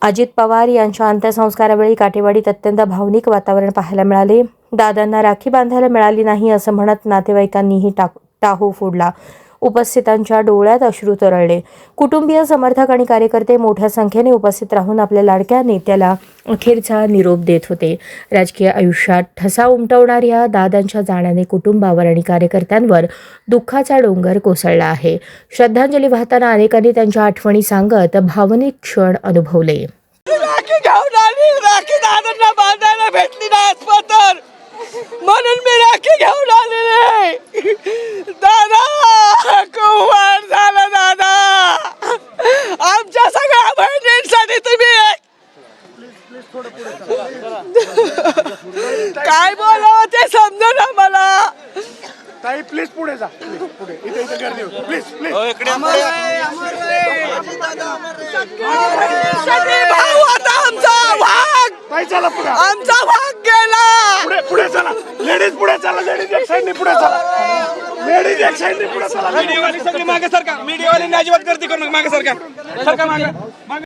अजित पवार यांच्या अंत्यसंस्कारावेळी काटेवाडीत अत्यंत भावनिक वातावरण पाहायला मिळाले. दादांना राखी बांधायला मिळाली नाही असं म्हणत नातेवाईकांनीही टाहो फोडला. उपस्थितांच्या डोळ्यात अश्रू तरळले. कुटुंबीय, समर्थक आणि कार्यकर्ते मोठ्या संख्येने उपस्थित राहून आपल्या लाडक्या नेत्याला अखेरचा निरोप देत होते. राजकीय आयुष्यात ठसा उमटवणाऱ्या दादांच्या जाण्याने कुटुंबावर आणि कार्यकर्त्यांवर दुःखाचा डोंगर कोसळला आहे. श्रद्धांजली वाहताना अनेकांनी त्यांच्या आठवणी सांगत भावनिक क्षण अनुभवले. राखी घेऊन आली, राखी दादांना बांधायला भेटली नाही आजपर्यंत, म्हणून मी राखी घेऊन आलेले. दादा कुवार झाला. दादा आमच्या सगळ्या बहिणींसाठी तुम्ही काय बोलावं ते समजा ना मला. ताई प्लीज पुढे जा, पुढे इथे गर्दी होती. प्लीज प्लीज भाऊ आता आमचा वाघ, ताई चला पुढे, आमचा वाघ गेला. पुढे पुढे चला. लेडीज पुढे चला, लेडीज एक साइडने पुढे चला, लेडीज एक साइडने पुढे चला. मीडियावाली सगळी मागे सरका, मीडियावाल्यांनी अजिबात गर्दी करू नका, मागे सरका, सरका मागे.